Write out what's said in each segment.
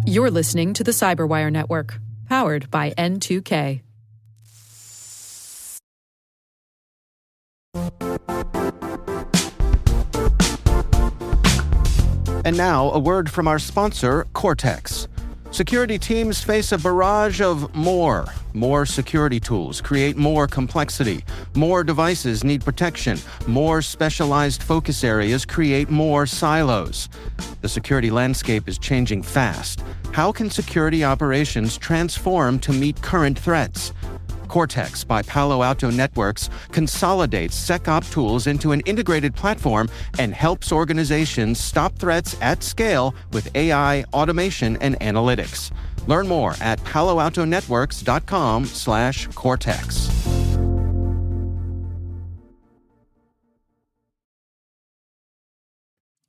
You're listening to the CyberWire Network, powered by N2K. And now, a word from our sponsor, Cortex. Security teams face a barrage of more security tools create more complexity, more devices need protection, more specialized focus areas create more silos. The security landscape is changing fast. How can security operations transform to meet current threats? Cortex by Palo Alto Networks consolidates SecOps tools into an integrated platform and helps organizations stop threats at scale with AI, automation, and analytics. Learn more at paloaltonetworks.com/Cortex.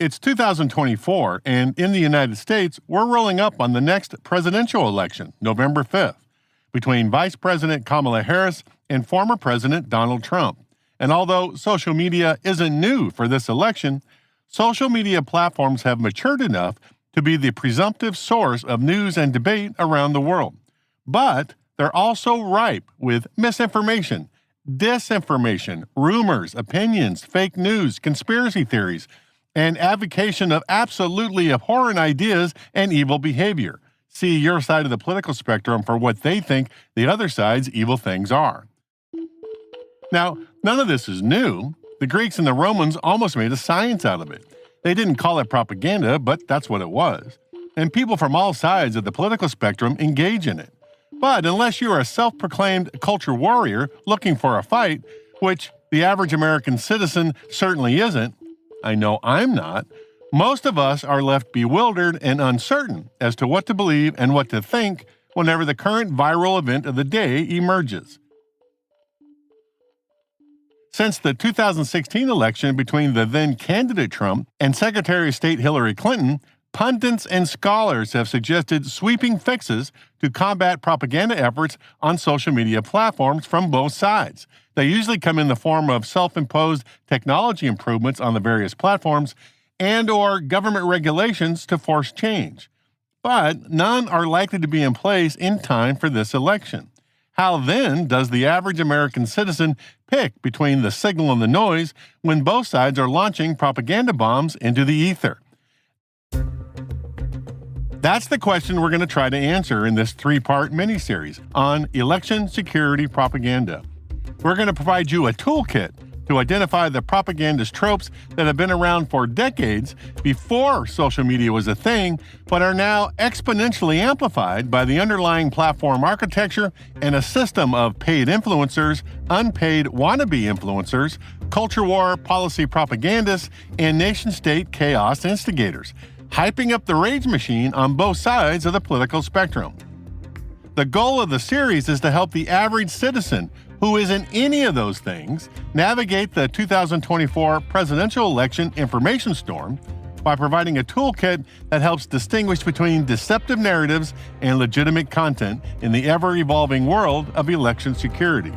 It's 2024, and in the United States, we're rolling up on the next presidential election, November 5th. Between Vice President Kamala Harris and former President Donald Trump. And although social media isn't new for this election, social media platforms have matured enough to be the presumptive source of news and debate around the world. But they're also ripe with misinformation, disinformation, rumors, opinions, fake news, conspiracy theories, and advocation of absolutely abhorrent ideas and evil behavior. See your side of the political spectrum for what they think the other side's evil things are. Now, none of this is new. The Greeks and the Romans almost made a science out of it. They didn't call it propaganda, but that's what it was. And people from all sides of the political spectrum engage in it. But unless you are a self-proclaimed culture warrior looking for a fight, which the average American citizen certainly isn't, I know I'm not, most of us are left bewildered and uncertain as to what to believe and what to think whenever the current viral event of the day emerges. Since the 2016 election between the then candidate Trump and Secretary of State Hillary Clinton, pundits and scholars have suggested sweeping fixes to combat propaganda efforts on social media platforms from both sides. They usually come in the form of self-imposed technology improvements on the various platforms and/or government regulations to force change. But none are likely to be in place in time for this election. How then does the average American citizen pick between the signal and the noise when both sides are launching propaganda bombs into the ether? That's the question we're going to try to answer in this 3-part miniseries on election security propaganda. We're going to provide you a toolkit to identify the propagandist tropes that have been around for decades before social media was a thing, but are now exponentially amplified by the underlying platform architecture and a system of paid influencers, unpaid wannabe influencers, culture war policy propagandists, and nation-state chaos instigators, hyping up the rage machine on both sides of the political spectrum. The goal of the series is to help the average citizen who isn't any of those things navigate the 2024 presidential election information storm by providing a toolkit that helps distinguish between deceptive narratives and legitimate content in the ever-evolving world of election security.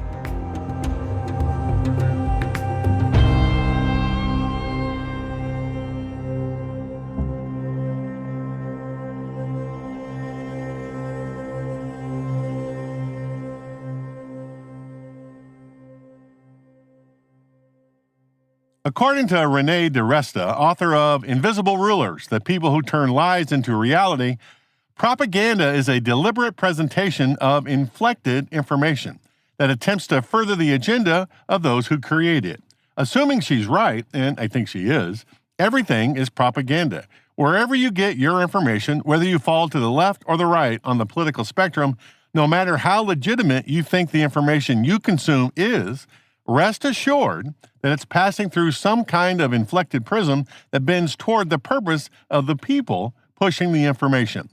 According to René DiResta, author of Invisible Rulers, The People Who Turn Lies into Reality, propaganda is a deliberate presentation of inflected information that attempts to further the agenda of those who create it. Assuming she's right, and I think she is, everything is propaganda. Wherever you get your information, whether you fall to the left or the right on the political spectrum, no matter how legitimate you think the information you consume is, rest assured that it's passing through some kind of inflected prism that bends toward the purpose of the people pushing the information.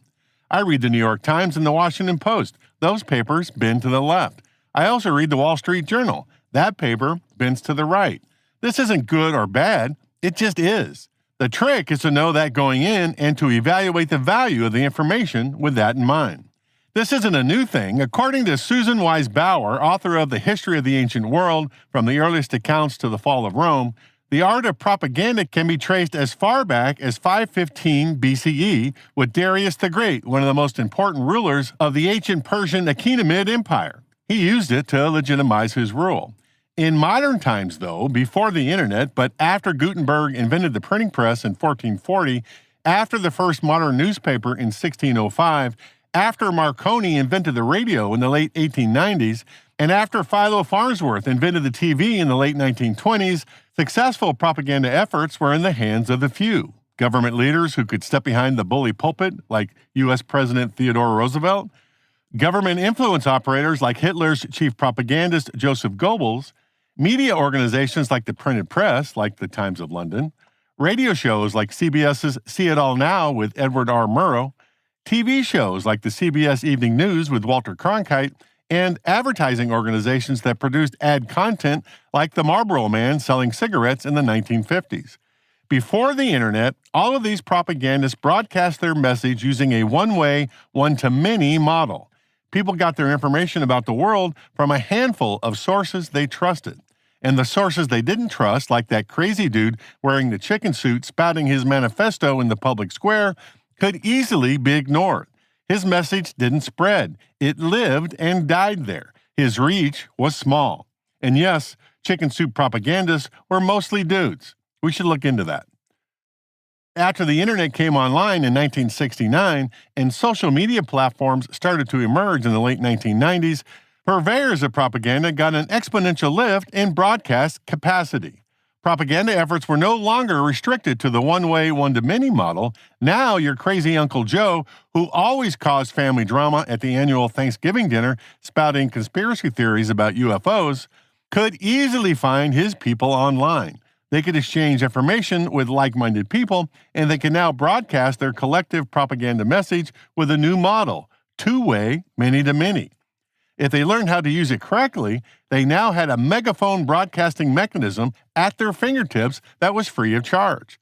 I read the New York Times and the Washington Post. Those papers bend to the left. I also read the Wall Street Journal. That paper bends to the right. This isn't good or bad. It just is. The trick is to know that going in and to evaluate the value of the information with that in mind. This isn't a new thing. According to Susan Wise Bauer, author of The History of the Ancient World, From the Earliest Accounts to the Fall of Rome, The art of propaganda can be traced as far back as 515 BCE with Darius the Great, one of the most important rulers of the ancient Persian Achaemenid Empire. He used it to legitimize his rule. In modern times, though, before the internet, but after Gutenberg invented the printing press in 1440, after the first modern newspaper in 1605, after Marconi invented the radio in the late 1890s, and after Philo Farnsworth invented the TV in the late 1920s, successful propaganda efforts were in the hands of the few. Government leaders who could step behind the bully pulpit, like U.S. President Theodore Roosevelt, government influence operators like Hitler's chief propagandist Joseph Goebbels, media organizations like the printed press, like the Times of London, radio shows like CBS's See It All Now with Edward R. Murrow, TV shows like the CBS Evening News with Walter Cronkite, and advertising organizations that produced ad content like the Marlboro Man selling cigarettes in the 1950s. Before the internet, all of these propagandists broadcast their message using a one-way, one-to-many model. People got their information about the world from a handful of sources they trusted. And the sources they didn't trust, like that crazy dude wearing the chicken suit spouting his manifesto in the public square, could easily be ignored. His message didn't spread. It lived and died there. His reach was small. And yes, chicken soup propagandists were mostly dudes. We should look into that. After the internet came online in 1969 and social media platforms started to emerge in the late 1990s, purveyors of propaganda got an exponential lift in broadcast capacity. Propaganda efforts were no longer restricted to the one-way, one-to-many model. Now your crazy Uncle Joe, who always caused family drama at the annual Thanksgiving dinner, spouting conspiracy theories about UFOs, could easily find his people online. They could exchange information with like-minded people, and they can now broadcast their collective propaganda message with a new model, two-way, many-to-many. If they learned how to use it correctly, they now had a megaphone broadcasting mechanism at their fingertips that was free of charge.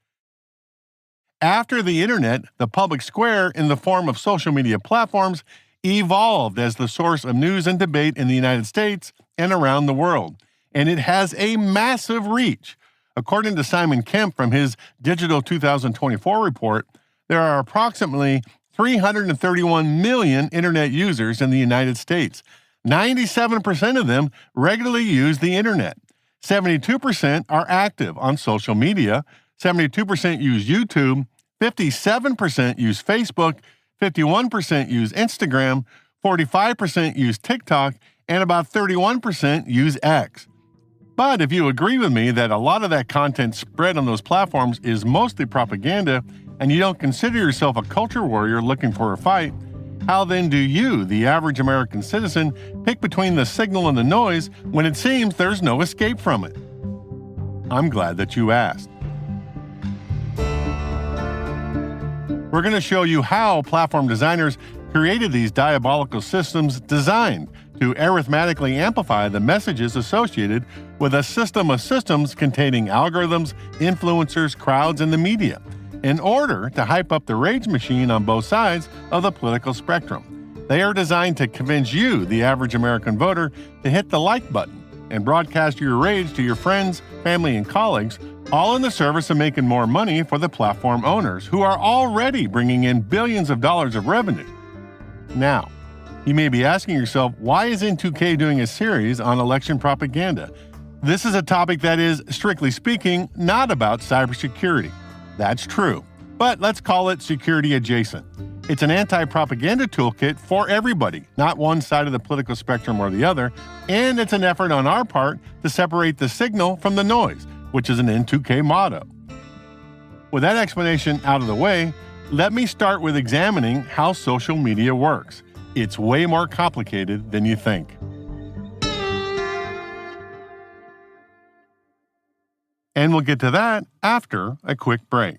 After the internet, the public square in the form of social media platforms evolved as the source of news and debate in the United States and around the world, and it has a massive reach. According to Simon Kemp from his Digital 2024 report, there are approximately 331 million internet users in the United States. 97% of them regularly use the internet. 72% are active on social media. 72% use YouTube. 57% use Facebook. 51% use Instagram. 45% use TikTok. And about 31% use X. But if you agree with me that a lot of that content spread on those platforms is mostly propaganda, and you don't consider yourself a culture warrior looking for a fight, how then do you, the average American citizen, pick between the signal and the noise when it seems there's no escape from it? I'm glad that you asked. We're going to show you how platform designers created these diabolical systems designed to arithmetically amplify the messages associated with a system of systems containing algorithms, influencers, crowds, and the media, in order to hype up the rage machine on both sides of the political spectrum. They are designed to convince you, the average American voter, to hit the like button and broadcast your rage to your friends, family, and colleagues, all in the service of making more money for the platform owners, who are already bringing in billions of dollars of revenue. Now, you may be asking yourself, why is N2K doing a series on election propaganda? This is a topic that is, strictly speaking, not about cybersecurity. That's true, but let's call it security adjacent. It's an anti-propaganda toolkit for everybody, not one side of the political spectrum or the other, and it's an effort on our part to separate the signal from the noise, which is an N2K motto. With that explanation out of the way, let me start with examining how social media works. It's way more complicated than you think. And we'll get to that after a quick break.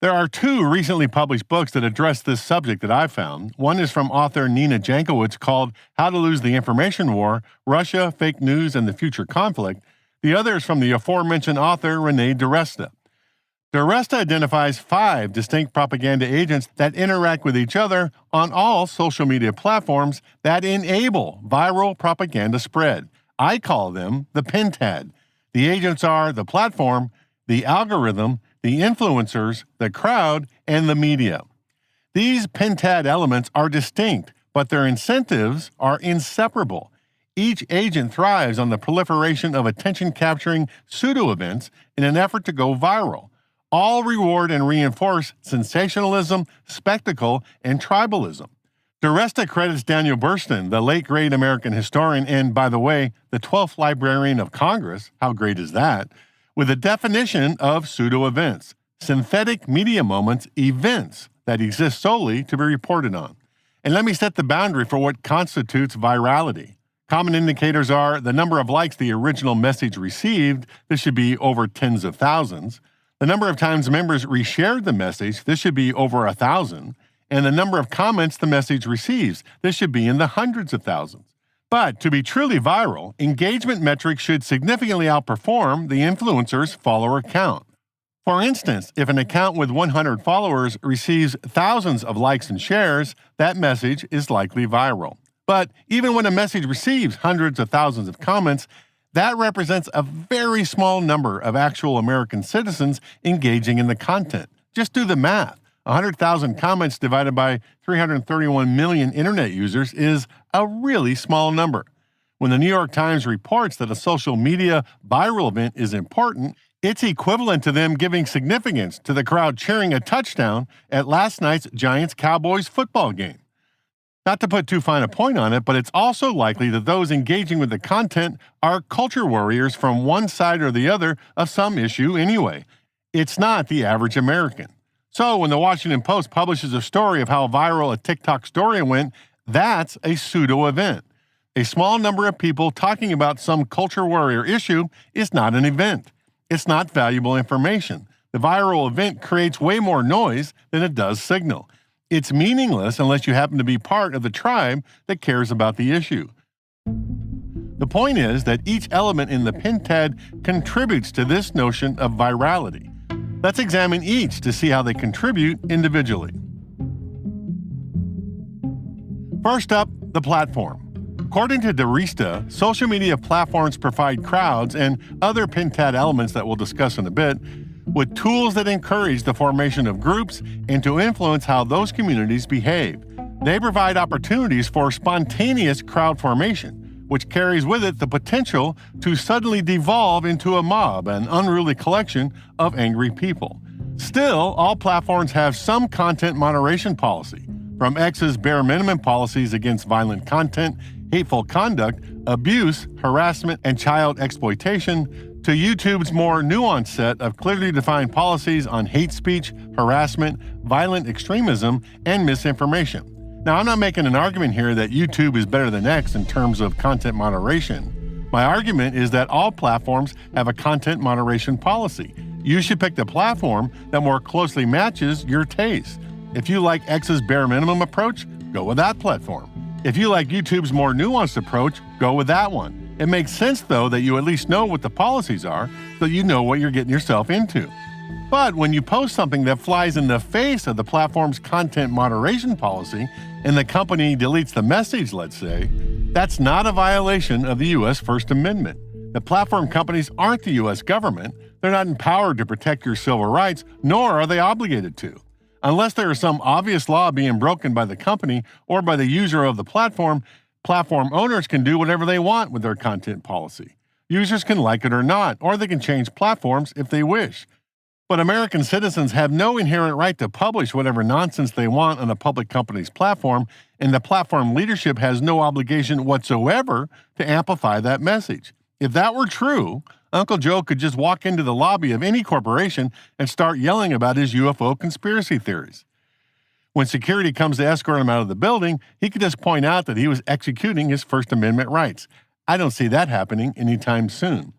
There are two recently published books that address this subject that I found. One is from author Nina Jankowicz called How to Lose the Information War, Russia, Fake News, and the Future Conflict. The other is from the aforementioned author Renee DiResta. DiResta identifies 5 distinct propaganda agents that interact with each other on all social media platforms that enable viral propaganda spread. I call them the pentad. The agents are the platform, the algorithm, the influencers, the crowd, and the media. These pentad elements are distinct, but their incentives are inseparable. Each agent thrives on the proliferation of attention-capturing pseudo-events in an effort to go viral. All reward and reinforce sensationalism, spectacle, and tribalism. Duresta credits Daniel Burstyn, the late great American historian and, by the way, the 12th Librarian of Congress, how great is that, with a definition of pseudo-events, synthetic media moments, events that exist solely to be reported on. And let me set the boundary for what constitutes virality. Common indicators are the number of likes the original message received, this should be over tens of thousands, the number of times members reshared the message, this should be over 1,000, and the number of comments the message receives, this should be in the hundreds of thousands. But to be truly viral, engagement metrics should significantly outperform the influencer's follower count. For instance, if an account with 100 followers receives thousands of likes and shares, that message is likely viral. But even when a message receives hundreds of thousands of comments, that represents a very small number of actual American citizens engaging in the content. Just do the math. 100,000 comments divided by 331 million internet users is a really small number. When the New York Times reports that a social media viral event is important, it's equivalent to them giving significance to the crowd cheering a touchdown at last night's Giants-Cowboys football game. Not to put too fine a point on it, but it's also likely that those engaging with the content are culture warriors from one side or the other of some issue anyway. It's not the average American. So when the Washington Post publishes a story of how viral a TikTok story went, that's a pseudo-event. A small number of people talking about some culture warrior issue is not an event. It's not valuable information. The viral event creates way more noise than it does signal. It's meaningless unless you happen to be part of the tribe that cares about the issue. The point is that each element in the pentad contributes to this notion of virality. Let's examine each to see how they contribute individually. First up, the platform. According to Duresta, social media platforms provide crowds and other pentad elements that we'll discuss in a bit with tools that encourage the formation of groups and to influence how those communities behave. They provide opportunities for spontaneous crowd formation, which carries with it the potential to suddenly devolve into a mob, an unruly collection of angry people. Still, all platforms have some content moderation policy, from X's bare minimum policies against violent content, hateful conduct, abuse, harassment, and child exploitation, to YouTube's more nuanced set of clearly defined policies on hate speech, harassment, violent extremism, and misinformation. Now, I'm not making an argument here that YouTube is better than X in terms of content moderation. My argument is that all platforms have a content moderation policy. You should pick the platform that more closely matches your taste. If you like X's bare minimum approach, go with that platform. If you like YouTube's more nuanced approach, go with that one. It makes sense, though, that you at least know what the policies are, so you know what you're getting yourself into. But when you post something that flies in the face of the platform's content moderation policy, and the company deletes the message, let's say, that's not a violation of the U.S. First Amendment. The platform companies aren't the U.S. government. They're not empowered to protect your civil rights, nor are they obligated to. Unless there is some obvious law being broken by the company or by the user of the platform owners can do whatever they want with their content policy. Users can like it or not, or they can change platforms if they wish. But American citizens have no inherent right to publish whatever nonsense they want on a public company's platform, and the platform leadership has no obligation whatsoever to amplify that message. If that were true, Uncle Joe could just walk into the lobby of any corporation and start yelling about his UFO conspiracy theories. When security comes to escort him out of the building, he could just point out that he was executing his First Amendment rights. I don't see that happening anytime soon.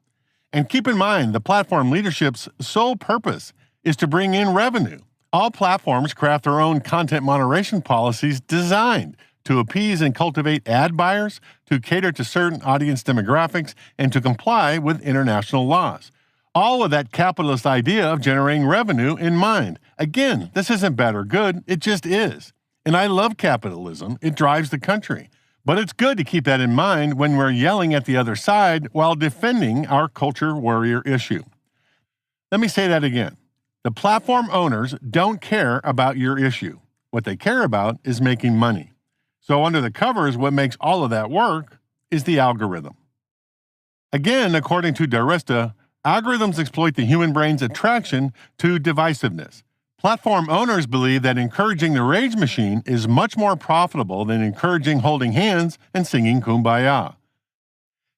And keep in mind, the platform leadership's sole purpose is to bring in revenue. All platforms craft their own content moderation policies designed to appease and cultivate ad buyers, to cater to certain audience demographics, and to comply with international laws. All with that capitalist idea of generating revenue in mind. Again, this isn't bad or good, it just is. And I love capitalism, it drives the country. But it's good to keep that in mind when we're yelling at the other side while defending our culture warrior issue. Let me say that again. The platform owners don't care about your issue. What they care about is making money. So under the covers, what makes all of that work is the algorithm. Again, according to Darista, algorithms exploit the human brain's attraction to divisiveness. Platform owners believe that encouraging the rage machine is much more profitable than encouraging holding hands and singing Kumbaya.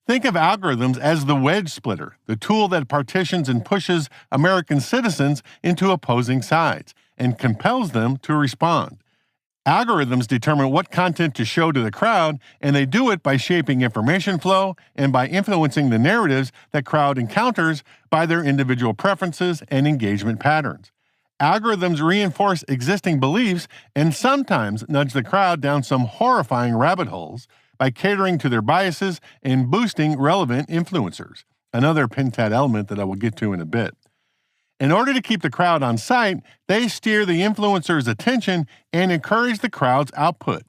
Think of algorithms as the wedge splitter, the tool that partitions and pushes American citizens into opposing sides and compels them to respond. Algorithms determine what content to show to the crowd, and they do it by shaping information flow and by influencing the narratives that crowd encounters by their individual preferences and engagement patterns. Algorithms reinforce existing beliefs and sometimes nudge the crowd down some horrifying rabbit holes by catering to their biases and boosting relevant influencers, another Pentad element that I will get to in a bit. In order to keep the crowd on site, they steer the influencer's attention and encourage the crowd's output.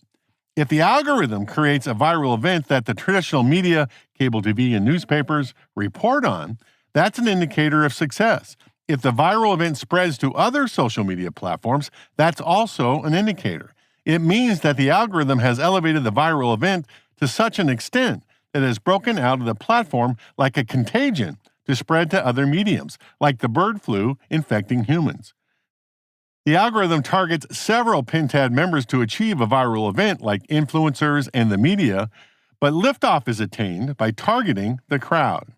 If the algorithm creates a viral event that the traditional media, cable TV, and newspapers report on, that's an indicator of success. If the viral event spreads to other social media platforms, that's also an indicator. It means that the algorithm has elevated the viral event to such an extent that it has broken out of the platform like a contagion to spread to other mediums, like the bird flu infecting humans. The algorithm targets several Pentad members to achieve a viral event, like influencers and the media, but liftoff is attained by targeting the crowd.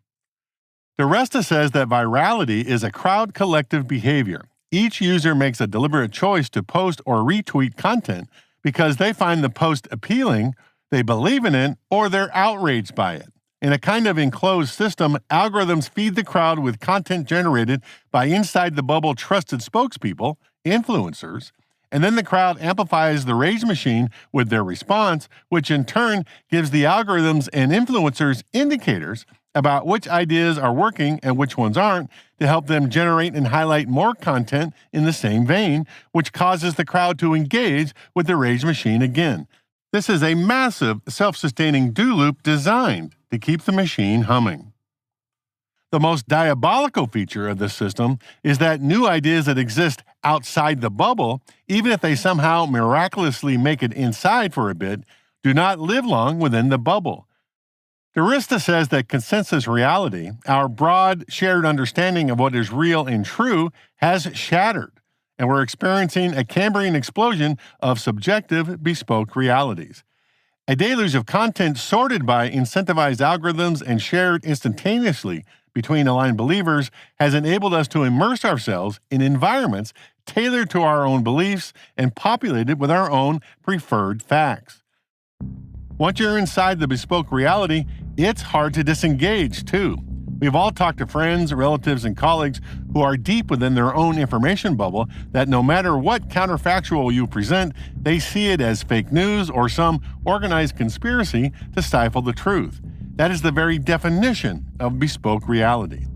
Darista says that virality is a crowd collective behavior. Each user makes a deliberate choice to post or retweet content because they find the post appealing, they believe in it, or they're outraged by it. In a kind of enclosed system, algorithms feed the crowd with content generated by inside-the-bubble trusted spokespeople, influencers, and then the crowd amplifies the rage machine with their response, which in turn gives the algorithms and influencers indicators about which ideas are working and which ones aren't to help them generate and highlight more content in the same vein, which causes the crowd to engage with the rage machine again. This is a massive, self-sustaining do loop designed to keep the machine humming. The most diabolical feature of this system is that new ideas that exist outside the bubble, even if they somehow miraculously make it inside for a bit, do not live long within the bubble. Darista says that consensus reality, our broad, shared understanding of what is real and true, has shattered, and we're experiencing a Cambrian explosion of subjective, bespoke realities. A deluge of content sorted by incentivized algorithms and shared instantaneously between aligned believers has enabled us to immerse ourselves in environments tailored to our own beliefs and populated with our own preferred facts. Once you're inside the bespoke reality, it's hard to disengage, too. We've all talked to friends, relatives, and colleagues who are deep within their own information bubble that no matter what counterfactual you present, they see it as fake news or some organized conspiracy to stifle the truth. That is the very definition of bespoke reality.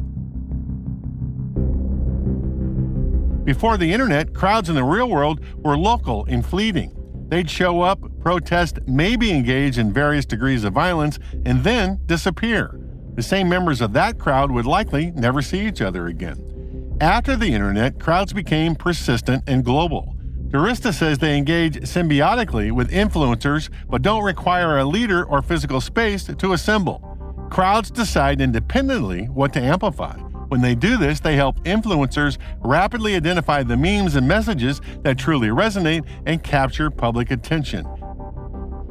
Before the internet, crowds in the real world were local and fleeting. They'd show up, protest, maybe engage in various degrees of violence, and then disappear. The same members of that crowd would likely never see each other again. After the internet, crowds became persistent and global. Darista says they engage symbiotically with influencers but don't require a leader or physical space to assemble. Crowds decide independently what to amplify. When they do this, they help influencers rapidly identify the memes and messages that truly resonate and capture public attention.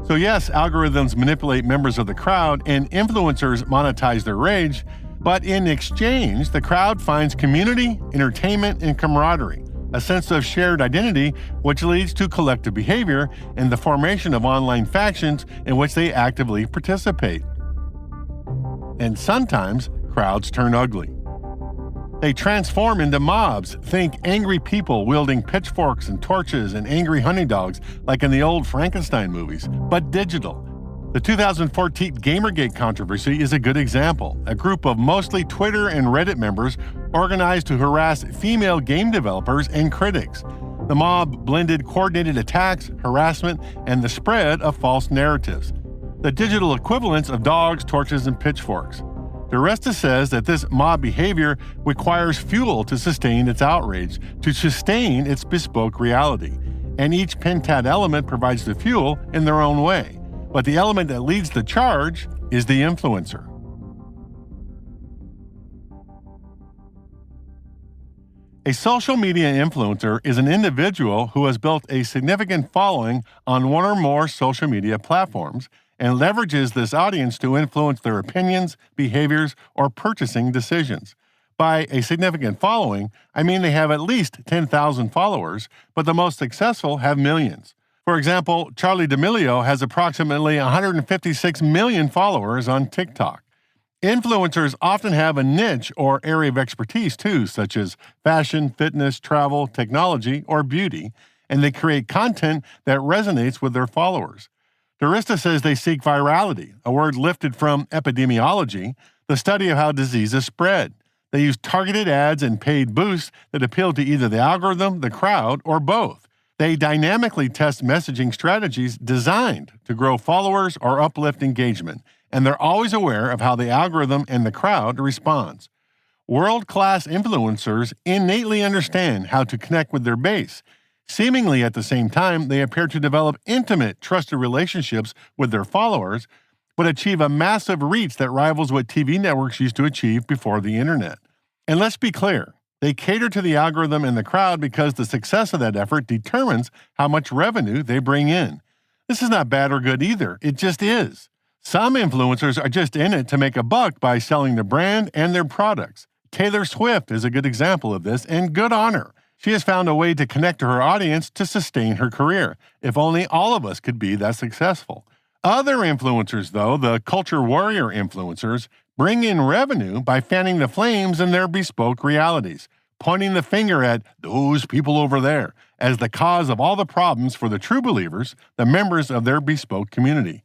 So yes, algorithms manipulate members of the crowd and influencers monetize their rage, but in exchange, the crowd finds community, entertainment, and camaraderie, a sense of shared identity which leads to collective behavior and the formation of online factions in which they actively participate. And sometimes, crowds turn ugly. They transform into mobs. Think angry people wielding pitchforks and torches and angry hunting dogs like in the old Frankenstein movies, but digital. The 2014 Gamergate controversy is a good example. A group of mostly Twitter and Reddit members organized to harass female game developers and critics. The mob blended coordinated attacks, harassment, and the spread of false narratives. the digital equivalents of dogs, torches, and pitchforks. DiResta says that this mob behavior requires fuel to sustain its outrage, to sustain its bespoke reality. And each pentad element provides the fuel in their own way. But the element that leads the charge is the influencer. A social media influencer is an individual who has built a significant following on one or more social media platforms and leverages this audience to influence their opinions, behaviors, or purchasing decisions. By a significant following, I mean they have at least 10,000 followers, but the most successful have millions. For example, Charli D'Amelio has approximately 156 million followers on TikTok. Influencers often have a niche or area of expertise too, such as fashion, fitness, travel, technology, or beauty, and they create content that resonates with their followers. DiResta says they seek virality, a word lifted from epidemiology, the study of how diseases spread. They use targeted ads and paid boosts that appeal to either the algorithm, the crowd, or both. They dynamically test messaging strategies designed to grow followers or uplift engagement, and they're always aware of how the algorithm and the crowd responds. World-class influencers innately understand how to connect with their base. Seemingly at the same time, they appear to develop intimate, trusted relationships with their followers, but achieve a massive reach that rivals what TV networks used to achieve before the internet. And let's be clear, they cater to the algorithm and the crowd because the success of that effort determines how much revenue they bring in. This is not bad or good either, it just is. Some influencers are just in it to make a buck by selling their brand and their products. Taylor Swift is a good example of this, and good on her. She has found a way to connect to her audience to sustain her career. If only all of us could be that successful. Other influencers, though, the culture warrior influencers, bring in revenue by fanning the flames in their bespoke realities, pointing the finger at those people over there as the cause of all the problems for the true believers, the members of their bespoke community.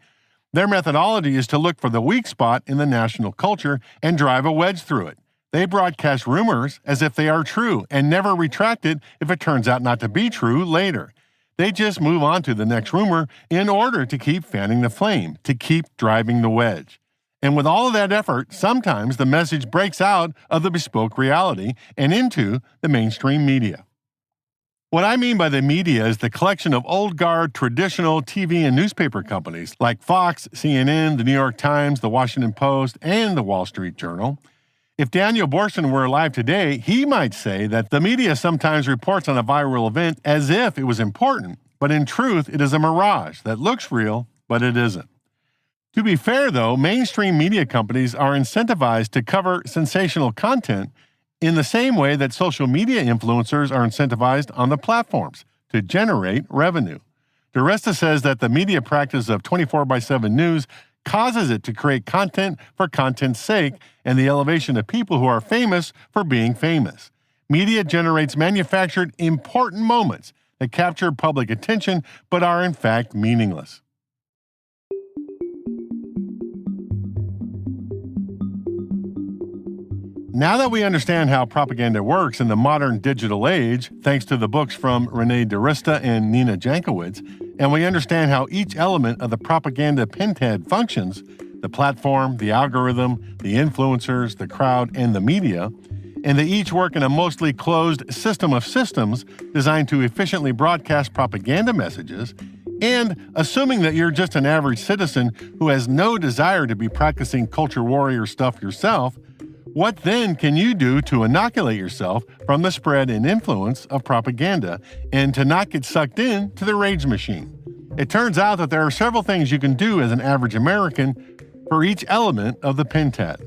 Their methodology is to look for the weak spot in the national culture and drive a wedge through it. They broadcast rumors as if they are true and never retract it if it turns out not to be true later. They just move on to the next rumor in order to keep fanning the flame, to keep driving the wedge. And with all of that effort, sometimes the message breaks out of the bespoke reality and into the mainstream media. What I mean by the media is the collection of old guard traditional TV and newspaper companies like Fox, CNN, the New York Times, the Washington Post, and the Wall Street Journal. If Daniel Borson were alive today, he might say that the media sometimes reports on a viral event as if it was important, but in truth, it is a mirage that looks real, but it isn't. To be fair, though, mainstream media companies are incentivized to cover sensational content in the same way that social media influencers are incentivized on the platforms to generate revenue. DiResta says that the media practice of 24/7 news causes it to create content for content's sake and the elevation of people who are famous for being famous. Media generates manufactured important moments that capture public attention but are in fact meaningless. Now that we understand how propaganda works in the modern digital age, thanks to the books from Renee DiResta and Nina Jankowicz, and we understand how each element of the propaganda pentad functions, the platform, the algorithm, the influencers, the crowd, and the media, and they each work in a mostly closed system of systems designed to efficiently broadcast propaganda messages, and assuming that you're just an average citizen who has no desire to be practicing culture warrior stuff yourself, what then can you do to inoculate yourself from the spread and influence of propaganda and to not get sucked in to the rage machine? It turns out that there are several things you can do as an average American for each element of the pentad.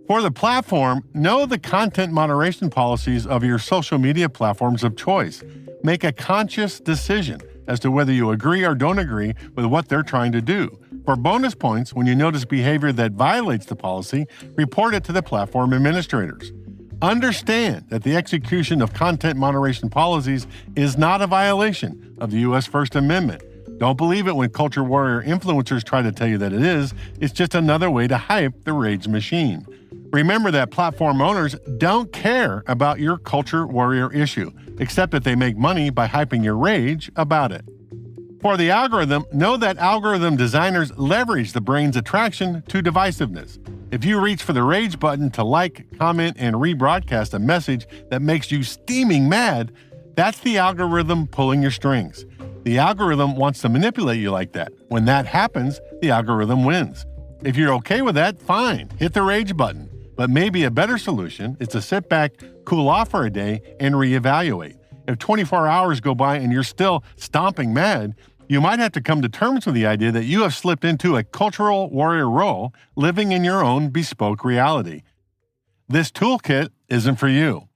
For the platform, know the content moderation policies of your social media platforms of choice. Make a conscious decision as to whether you agree or don't agree with what they're trying to do. For bonus points, when you notice behavior that violates the policy, report it to the platform administrators. Understand that the execution of content moderation policies is not a violation of the U.S. First Amendment. Don't believe it when culture warrior influencers try to tell you that it is. It's just another way to hype the rage machine. Remember that platform owners don't care about your culture warrior issue, except that they make money by hyping your rage about it. For the algorithm, know that algorithm designers leverage the brain's attraction to divisiveness. If you reach for the rage button to like, comment, and rebroadcast a message that makes you steaming mad, that's the algorithm pulling your strings. The algorithm wants to manipulate you like that. When that happens, the algorithm wins. If you're okay with that, fine, hit the rage button. But maybe a better solution is to sit back, cool off for a day, and reevaluate. If 24 hours go by and you're still stomping mad, you might have to come to terms with the idea that you have slipped into a cultural warrior role, living in your own bespoke reality. This toolkit isn't for you.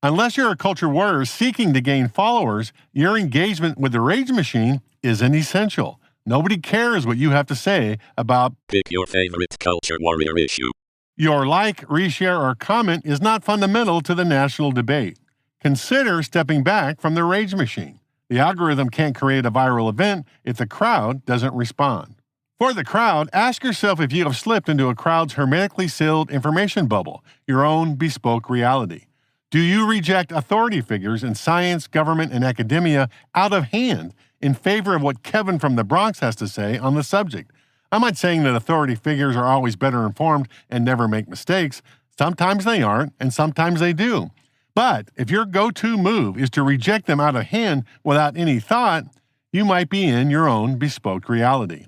Unless you're a culture warrior seeking to gain followers, your engagement with the rage machine isn't essential. Nobody cares what you have to say about pick your favorite culture warrior issue. Your like, reshare, or comment is not fundamental to the national debate. Consider stepping back from the rage machine. The algorithm can't create a viral event if the crowd doesn't respond. For the crowd, ask yourself if you have slipped into a crowd's hermetically sealed information bubble, your own bespoke reality. Do you reject authority figures in science, government, and academia out of hand in favor of what Kevin from the Bronx has to say on the subject? I'm not saying that authority figures are always better informed and never make mistakes. Sometimes they aren't, and sometimes they do. But if your go-to move is to reject them out of hand without any thought, you might be in your own bespoke reality.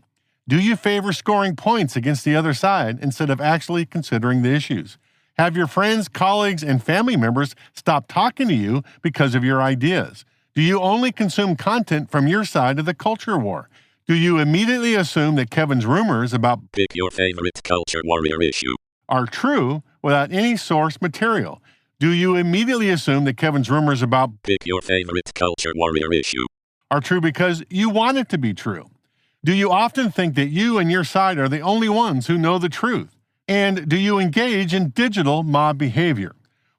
Do you favor scoring points against the other side instead of actually considering the issues? Have your friends, colleagues, and family members stop talking to you because of your ideas? Do you only consume content from your side of the culture war? Do you immediately assume that Kevin's rumors about pick your favorite culture warrior issue are true without any source material? Do you immediately assume that Kevin's rumors about pick your favorite culture warrior issue are true because you want it to be true? Do you often think that you and your side are the only ones who know the truth? And do you engage in digital mob behavior?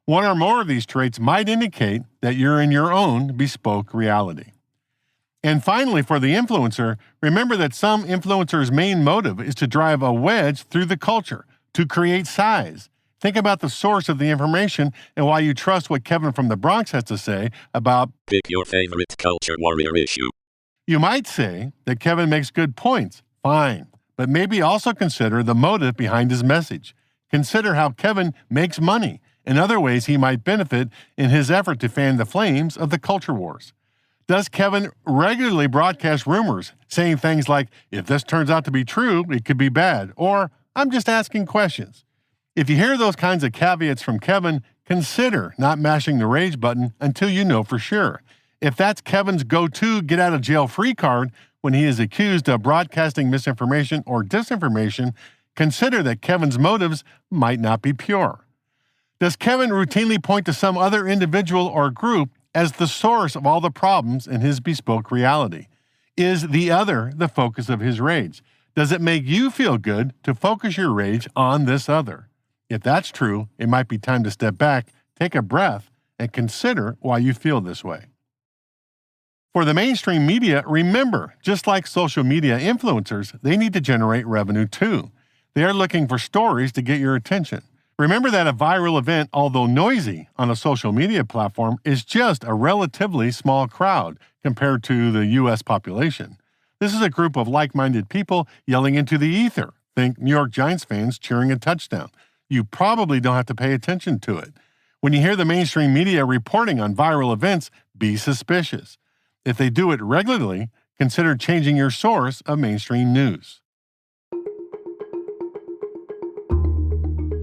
One or more of these traits might indicate that you're in your own bespoke reality. And finally, for the influencer, remember that some influencers' main motive is to drive a wedge through the culture, to create size. Think about the source of the information and why you trust what Kevin from the Bronx has to say about pick your favorite culture warrior issue. You might say that Kevin makes good points. Fine. But maybe also consider the motive behind his message. Consider how Kevin makes money and other ways he might benefit in his effort to fan the flames of the culture wars. Does Kevin regularly broadcast rumors saying things like, if this turns out to be true, it could be bad, or I'm just asking questions? If you hear those kinds of caveats from Kevin, consider not mashing the rage button until you know for sure. If that's Kevin's go-to get-out-of-jail-free card when he is accused of broadcasting misinformation or disinformation, consider that Kevin's motives might not be pure. Does Kevin routinely point to some other individual or group as the source of all the problems in his bespoke reality? Is the other the focus of his rage? Does it make you feel good to focus your rage on this other? If that's true, it might be time to step back, take a breath, and consider why you feel this way. For the mainstream media, remember, just like social media influencers, they need to generate revenue too. They are looking for stories to get your attention. Remember that a viral event, although noisy on a social media platform, is just a relatively small crowd compared to the U.S. population. This is a group of like-minded people yelling into the ether. Think New York Giants fans cheering a touchdown. You probably don't have to pay attention to it. When you hear the mainstream media reporting on viral events, be suspicious. If they do it regularly, consider changing your source of mainstream news.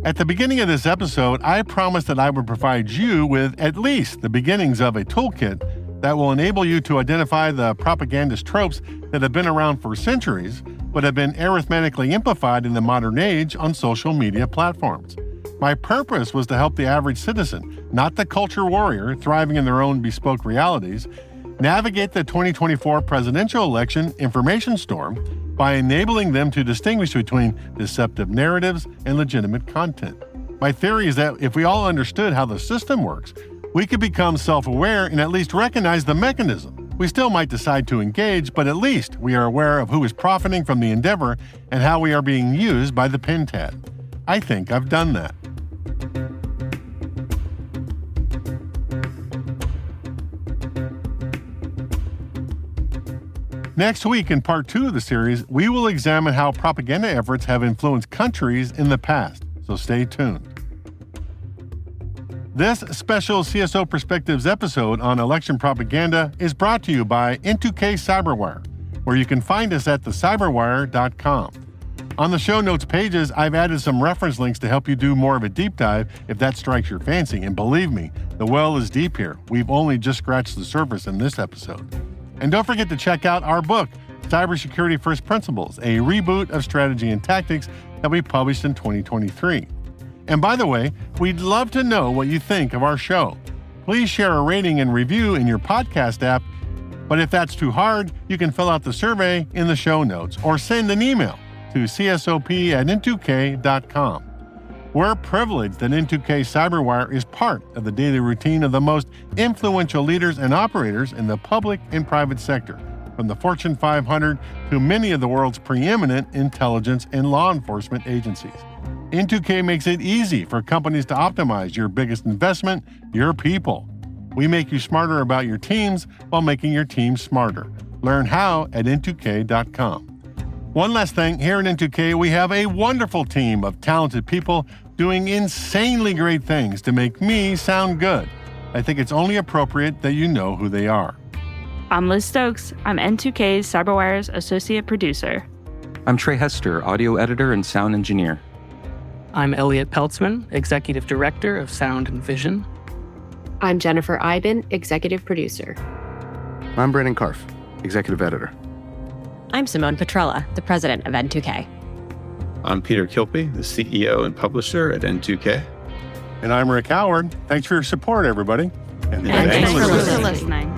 At the beginning of this episode, I promised that I would provide you with at least the beginnings of a toolkit that will enable you to identify the propagandist tropes that have been around for centuries, but have been arithmetically amplified in the modern age on social media platforms. My purpose was to help the average citizen, not the culture warrior thriving in their own bespoke realities, navigate the 2024 presidential election information storm by enabling them to distinguish between deceptive narratives and legitimate content. My theory is that if we all understood how the system works, we could become self-aware and at least recognize the mechanism. We still might decide to engage, but at least we are aware of who is profiting from the endeavor and how we are being used by the pentad. I think I've done that. Next week, in part 2 of the series, we will examine how propaganda efforts have influenced countries in the past, so stay tuned. This special CSO Perspectives episode on election propaganda is brought to you by N2K CyberWire, where you can find us at thecyberwire.com. On the show notes pages, I've added some reference links to help you do more of a deep dive if that strikes your fancy. And believe me, the well is deep here. We've only just scratched the surface in this episode. And don't forget to check out our book, Cybersecurity First Principles, a reboot of strategy and tactics that we published in 2023. And by the way, we'd love to know what you think of our show. Please share a rating and review in your podcast app. But if that's too hard, you can fill out the survey in the show notes or send an email to csop@n2k.com. We're privileged that N2K CyberWire is part of the daily routine of the most influential leaders and operators in the public and private sector, from the Fortune 500 to many of the world's preeminent intelligence and law enforcement agencies. N2K makes it easy for companies to optimize your biggest investment, your people. We make you smarter about your teams while making your team smarter. Learn how at n2k.com. One last thing, here at N2K, we have a wonderful team of talented people doing insanely great things to make me sound good. I think it's only appropriate that you know who they are. I'm Liz Stokes. I'm N2K's CyberWire's associate producer. I'm Trey Hester, audio editor and sound engineer. I'm Elliot Peltzman, executive director of Sound and Vision. I'm Jennifer Iben, executive producer. I'm Brandon Karff, executive editor. I'm Simone Petrella, the president of N2K. I'm Peter Kilpie, the CEO and publisher at N2K. And I'm Rick Howard. Thanks for your support, everybody. And thanks for listening.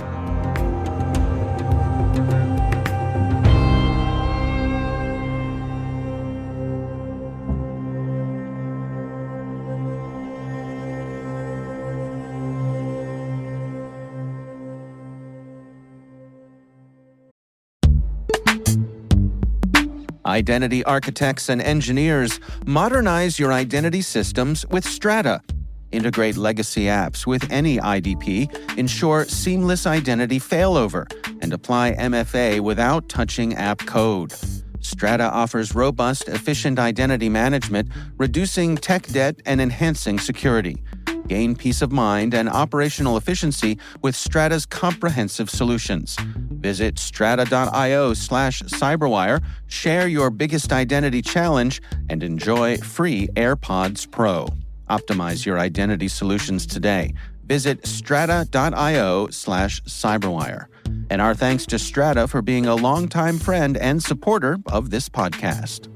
Identity architects and engineers, modernize your identity systems with Strata. Integrate legacy apps with any IDP, ensure seamless identity failover, and apply MFA without touching app code. Strata offers robust, efficient identity management, reducing tech debt and enhancing security. Gain peace of mind and operational efficiency with Strata's comprehensive solutions. Visit strata.io/cyberwire, share your biggest identity challenge, and enjoy free AirPods Pro. Optimize your identity solutions today. Visit strata.io/cyberwire. And our thanks to Strata for being a longtime friend and supporter of this podcast.